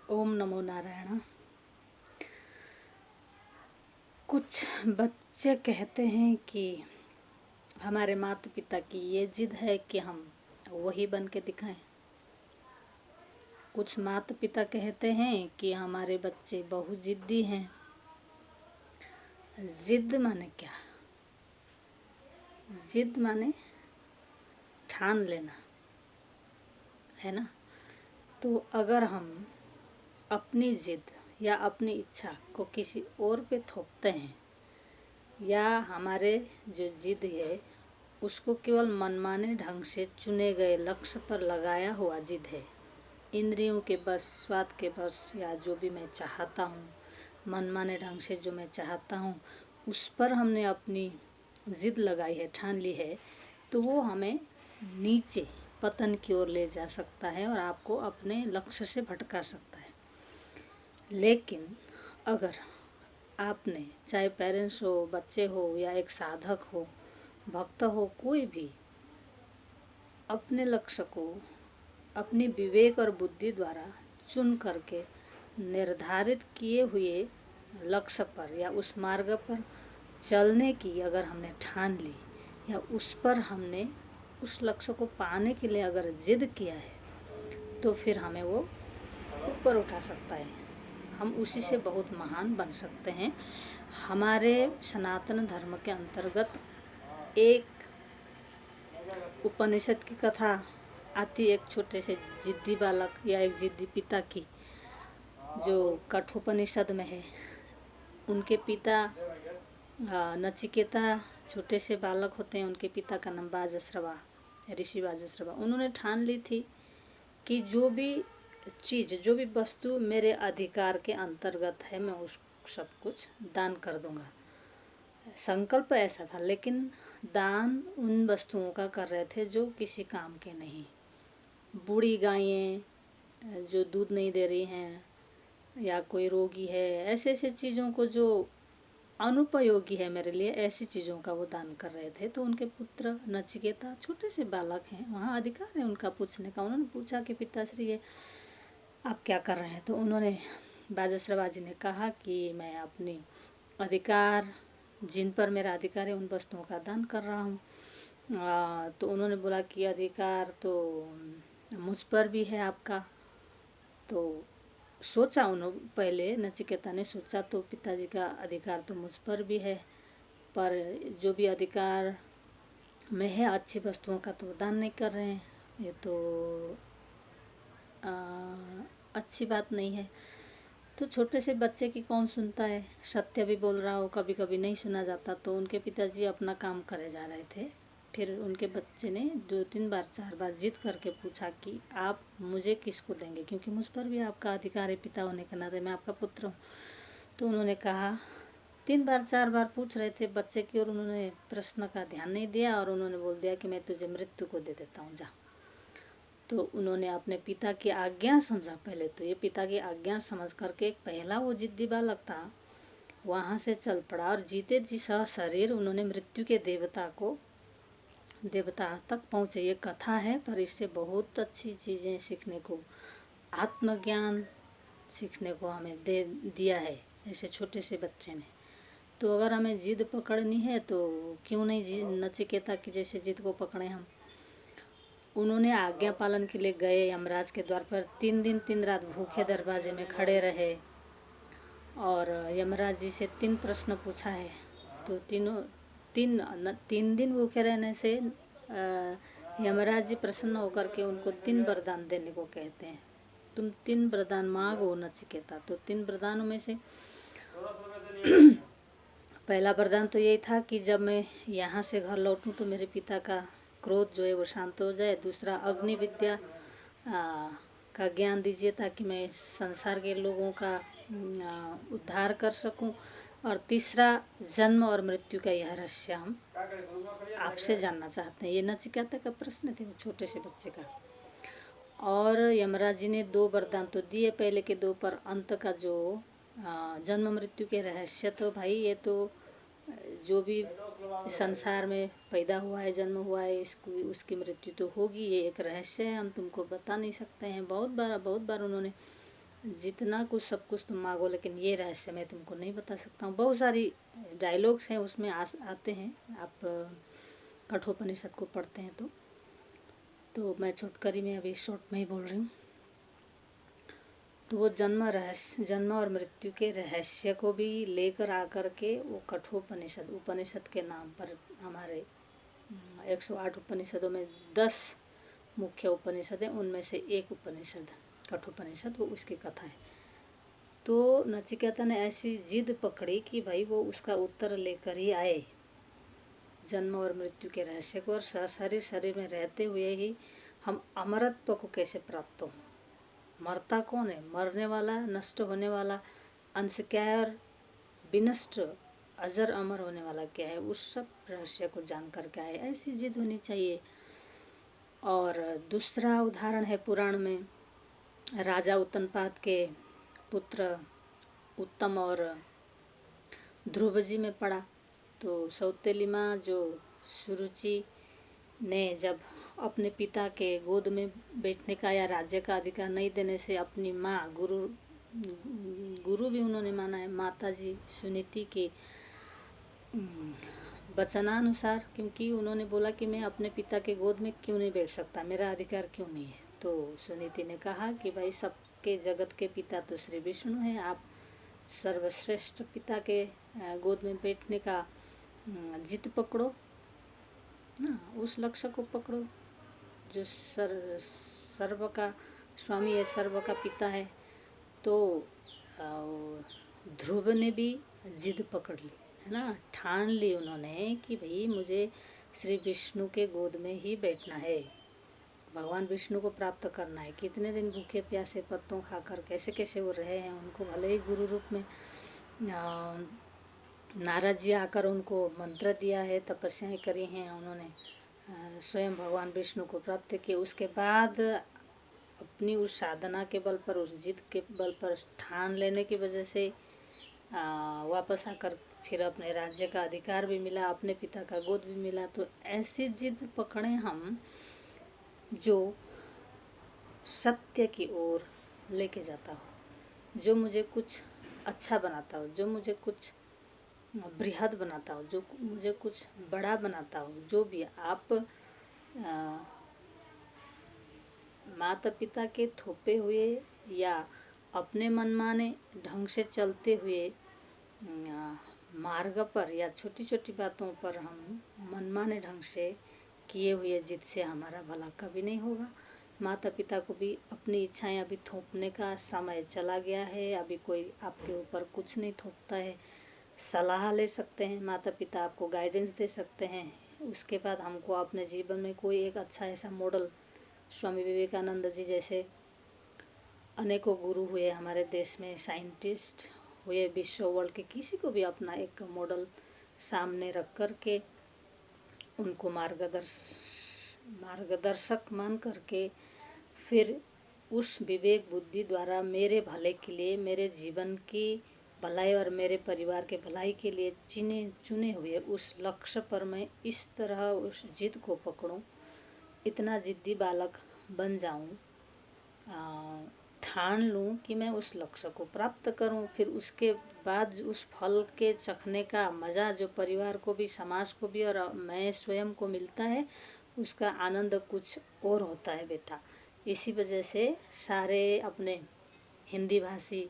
ओम नमो नारायण। कुछ बच्चे कहते हैं कि हमारे माता पिता की ये जिद है कि हम वही बन के दिखाएं। कुछ माता पिता कहते हैं कि हमारे बच्चे बहुत जिद्दी हैं। जिद माने क्या? जिद माने ठान लेना, है ना। तो अगर हम अपनी जिद या अपनी इच्छा को किसी और पे थोपते हैं या हमारे जो जिद है उसको केवल मनमाने ढंग से चुने गए लक्ष्य पर लगाया हुआ जिद है, इंद्रियों के बस, स्वाद के बस, या जो भी मैं चाहता हूँ मनमाने ढंग से जो मैं चाहता हूँ उस पर हमने अपनी जिद लगाई है, ठान ली है, तो वो हमें नीचे पतन की ओर ले जा सकता है और आपको अपने लक्ष्य से भटका सकता है। लेकिन अगर आपने, चाहे पेरेंट्स हो, बच्चे हो या एक साधक हो, भक्त हो, कोई भी, अपने लक्ष्य को अपनी विवेक और बुद्धि द्वारा चुन करके निर्धारित किए हुए लक्ष्य पर या उस मार्ग पर चलने की अगर हमने ठान ली या उस पर हमने उस लक्ष्य को पाने के लिए अगर जिद किया है तो फिर हमें वो ऊपर उठा सकता है। हम उसी से बहुत महान बन सकते हैं। हमारे सनातन धर्म के अंतर्गत एक उपनिषद की कथा आती, एक छोटे से जिद्दी बालक या एक जिद्दी पिता की, जो कठोपनिषद में है। उनके पिता नचिकेता छोटे से बालक होते हैं, उनके पिता का नाम बाजश्रवा, ऋषि बाजश्रवा। उन्होंने ठान ली थी कि जो भी चीज़, जो भी वस्तु मेरे अधिकार के अंतर्गत है मैं उस सब कुछ दान कर दूंगा। संकल्प ऐसा था, लेकिन दान उन वस्तुओं का कर रहे थे जो किसी काम के नहीं। बूढ़ी गायें जो दूध नहीं दे रही हैं या कोई रोगी है, ऐसे ऐसे चीज़ों को जो अनुपयोगी है मेरे लिए, ऐसी चीज़ों का वो दान कर रहे थे। तो उनके पुत्र नचिकेता छोटे से बालक हैं, वहाँ अधिकार है उनका पूछने का। उन्होंने पूछा कि पिताश्री ये आप क्या कर रहे हैं? तो उन्होंने, बाजश्रवा जी ने कहा कि मैं अपनी अधिकार, जिन पर मेरा अधिकार है उन वस्तुओं का दान कर रहा हूँ। तो उन्होंने बोला कि अधिकार तो मुझ पर भी है आपका। तो सोचा उन्होंने, पहले नचिकेता ने सोचा तो पिताजी का अधिकार तो मुझ पर भी है, पर जो भी अधिकार में है अच्छी वस्तुओं का तो दान नहीं कर रहे हैं, ये तो अच्छी बात नहीं है। तो छोटे से बच्चे की कौन सुनता है, सत्य भी बोल रहा हो, कभी कभी नहीं सुना जाता। तो उनके पिताजी अपना काम करे जा रहे थे। फिर उनके बच्चे ने 2-3 बार 4 बार जिद करके पूछा कि आप मुझे किसको देंगे, क्योंकि मुझ पर भी आपका अधिकार है, पिता होने के नाते मैं आपका पुत्र हूँ। तो उन्होंने कहा, 3 बार 4 बार पूछ रहे थे बच्चे की और उन्होंने प्रश्न का ध्यान नहीं दिया और उन्होंने बोल दिया कि मैं तुझे मृत्यु को दे देता हूँ, जा। तो उन्होंने अपने पिता की आज्ञा समझा। पहले तो ये पिता की आज्ञा समझ करके, एक पहला वो जिद्दी बालक था, वहाँ से चल पड़ा और जीते जी शरीर उन्होंने मृत्यु के देवता तक पहुँचे। ये कथा है, पर इससे बहुत अच्छी चीज़ें सीखने को, आत्मज्ञान सीखने को हमें दे दिया है ऐसे छोटे से बच्चे ने। तो अगर हमें जिद पकड़नी है तो क्यों नहीं नचिकेता की जैसे जिद को पकड़े हम। उन्होंने आज्ञा पालन के लिए गए यमराज के द्वार पर, 3 दिन 3 रात भूखे दरवाजे में खड़े रहे और यमराज जी से 3 प्रश्न पूछा है। तो 3 दिन भूखे रहने से यमराज जी प्रसन्न होकर के उनको 3 वरदान देने को कहते हैं। तुम 3 वरदान मांगो नचिकेता। तो 3 वरदानों में से पहला वरदान तो यही था कि जब मैं यहाँ से घर लौटूं तो मेरे पिता का क्रोध जो है वो शांत हो जाए। दूसरा, अग्नि विद्या का ज्ञान दीजिए ताकि मैं संसार के लोगों का उद्धार कर सकूं। और तीसरा, जन्म और मृत्यु का यह रहस्य हम आपसे जानना चाहते हैं। ये नचिकेता का प्रश्न थे, वो छोटे से बच्चे का। और यमराज जी ने 2 वरदान तो दिए पहले के 2, पर अंत का जो जन्म मृत्यु के रहस्य, तो भाई ये तो जो भी संसार में पैदा हुआ है, जन्म हुआ है, इसको उसकी मृत्यु तो होगी, ये एक रहस्य है, हम तुमको बता नहीं सकते हैं। बहुत बार उन्होंने जितना कुछ सब कुछ तुम मांगो, लेकिन ये रहस्य मैं तुमको नहीं बता सकता हूँ। बहुत सारी डायलॉग्स हैं उसमें आते हैं, आप कठोपनिषद को पढ़ते हैं तो मैं छोटकरी में अभी शॉर्ट में ही बोल रही हूँ। तो वो जन्म और मृत्यु के रहस्य को भी लेकर आकर के वो कठोपनिषद, उपनिषद के नाम पर हमारे 108 उपनिषदों में 10 मुख्य उपनिषद हैं, उनमें से एक उपनिषद कठोपनिषद, वो उसकी कथा है। तो नचिकेता ने ऐसी जिद पकड़ी कि भाई वो उसका उत्तर लेकर ही आए, जन्म और मृत्यु के रहस्य को, और शरीर में रहते हुए ही हम अमरत्व को कैसे प्राप्त हों। मरता कौन है? मरने वाला, नष्ट होने वाला अंश क्या है, और विनष्ट अजर अमर होने वाला क्या है, उस सब रहस्य को जान कर के आए। ऐसी जिद होनी चाहिए। और दूसरा उदाहरण है पुराण में, राजा उत्तनपाद के पुत्र उत्तम और ध्रुव जी में पड़ा। तो सौतेली माँ जो सुरुचि ने जब अपने पिता के गोद में बैठने का या राज्य का अधिकार नहीं देने से अपनी माँ, गुरु भी उन्होंने माना है, माता जी सुनीति के वचनानुसार, क्योंकि उन्होंने बोला कि मैं अपने पिता के गोद में क्यों नहीं बैठ सकता, मेरा अधिकार क्यों नहीं है। तो सुनीति ने कहा कि भाई सबके जगत के पिता तो श्री विष्णु हैं, आप सर्वश्रेष्ठ पिता के गोद में बैठने का जिद पकड़ो ना, उस लक्ष्य को पकड़ो जो सर्व का स्वामी है, सर्व का पिता है। तो ध्रुव ने भी जिद पकड़ ली, है ना, ठान ली उन्होंने कि भाई मुझे श्री विष्णु के गोद में ही बैठना है, भगवान विष्णु को प्राप्त करना है। कितने दिन भूखे प्यासे पत्तों खाकर कैसे कैसे वो रहे हैं, उनको भले ही गुरु रूप में नारद जी आकर उनको मंत्र दिया है, तपस्याएं करी हैं उन्होंने, स्वयं भगवान विष्णु को प्राप्त किए। उसके बाद अपनी उस साधना के बल पर, उस जिद के बल पर, ठान लेने की वजह से वापस आकर फिर अपने राज्य का अधिकार भी मिला, अपने पिता का गोद भी मिला। तो ऐसी जिद पकड़े हम जो सत्य की ओर लेके जाता हो, जो मुझे कुछ अच्छा बनाता हो, जो मुझे कुछ बृहद बनाता हो, जो मुझे कुछ बड़ा बनाता हो। जो भी आप माता पिता के थोपे हुए या अपने मनमाने ढंग से चलते हुए मार्ग पर या छोटी छोटी बातों पर हम मनमाने ढंग से किए हुए जिद से हमारा भला कभी नहीं होगा। माता पिता को भी अपनी इच्छाएं अभी थोपने का समय चला गया है, अभी कोई आपके ऊपर कुछ नहीं थोपता है। सलाह ले सकते हैं, माता पिता आपको गाइडेंस दे सकते हैं। उसके बाद हमको अपने जीवन में कोई एक अच्छा ऐसा मॉडल, स्वामी विवेकानंद जी जैसे अनेकों गुरु हुए हमारे देश में, साइंटिस्ट हुए, विश्व वर्ल्ड के किसी को भी अपना एक मॉडल सामने रख कर के उनको मार्गदर्शक मान करके फिर उस विवेक बुद्धि द्वारा मेरे भले के लिए, मेरे जीवन की भलाई और मेरे परिवार के भलाई के लिए चुने हुए उस लक्ष्य पर मैं इस तरह उस जिद को पकड़ूं, इतना जिद्दी बालक बन जाऊं, ठान लूं कि मैं उस लक्ष्य को प्राप्त करूं। फिर उसके बाद उस फल के चखने का मज़ा जो परिवार को भी, समाज को भी और मैं स्वयं को मिलता है, उसका आनंद कुछ और होता है बेटा। इसी वजह से सारे अपने हिंदी भाषी,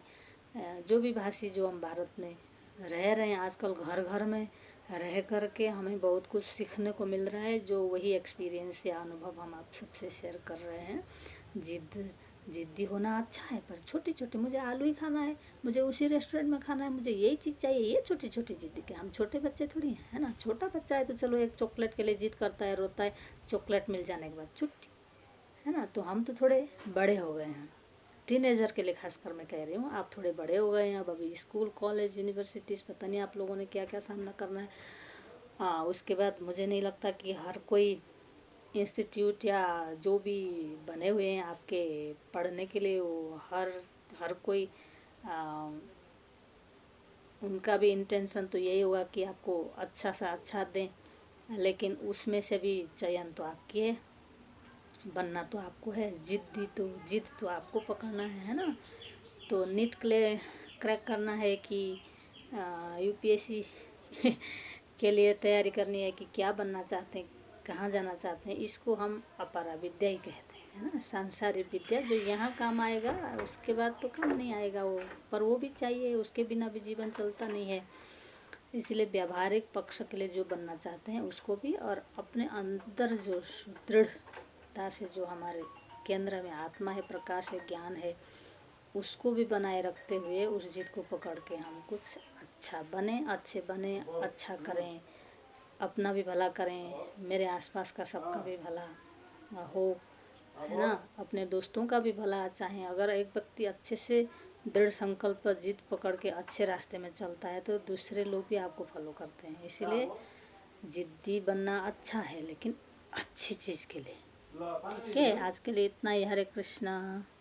जो भी भाषी जो हम भारत में रह रहे हैं आजकल, घर घर में रह कर के हमें बहुत कुछ सीखने को मिल रहा है, जो वही एक्सपीरियंस या अनुभव हम आप सबसे शेयर कर रहे हैं। जिद्दी होना अच्छा है, पर छोटी छोटी, मुझे आलू ही खाना है, मुझे उसी रेस्टोरेंट में खाना है, मुझे यही चीज़ चाहिए, ये छोटी छोटी जिद्दी के। हम छोटे बच्चे थोड़ी हैं, है ना। छोटा बच्चा है तो चलो एक चॉकलेट के लिए जिद करता है, रोता है, चॉकलेट मिल जाने के बाद छुट्टी, है ना। तो हम तो थोड़े बड़े हो गए हैं, टीनेजर के लिए खासकर मैं कह रही हूँ, आप थोड़े बड़े हो गए हैं, अब अभी स्कूल, कॉलेज, यूनिवर्सिटीज़, पता नहीं आप लोगों ने क्या क्या सामना करना है। हाँ, उसके बाद मुझे नहीं लगता कि हर कोई इंस्टीट्यूट या जो भी बने हुए हैं आपके पढ़ने के लिए, वो हर कोई उनका भी इंटेंशन तो यही होगा कि आपको अच्छा सा अच्छा दें, लेकिन उसमें से भी चयन तो आपकी है, बनना तो आपको है। जिद तो आपको पकड़ना है ना। तो नीट क्रैक करना है कि यूपीएससी के लिए तैयारी करनी है कि क्या बनना चाहते हैं, कहाँ जाना चाहते हैं, इसको हम अपरा विद्या ही कहते हैं, है ना। सांसारिक विद्या जो यहाँ काम आएगा उसके बाद तो काम नहीं आएगा वो, पर वो भी चाहिए, उसके बिना भी जीवन चलता नहीं है। इसलिए व्यावहारिक पक्ष के लिए जो बनना चाहते हैं उसको भी, और अपने अंदर जो सुदृढ़ता से जो हमारे केंद्र में आत्मा है, प्रकाश है, ज्ञान है, उसको भी बनाए रखते हुए उस जिद को पकड़ के हम कुछ अच्छा बने, अच्छे बने, अच्छा करें, अपना भी भला करें, मेरे आसपास का सबका भी भला हो, है ना, अपने दोस्तों का भी भला चाहें। अगर एक व्यक्ति अच्छे से दृढ़ संकल्प जिद पकड़ के अच्छे रास्ते में चलता है तो दूसरे लोग भी आपको फॉलो करते हैं। इसीलिए जिद्दी बनना अच्छा है, लेकिन अच्छी चीज़ के लिए। ठीक है, आज के लिए इतना ही। हरे कृष्णा।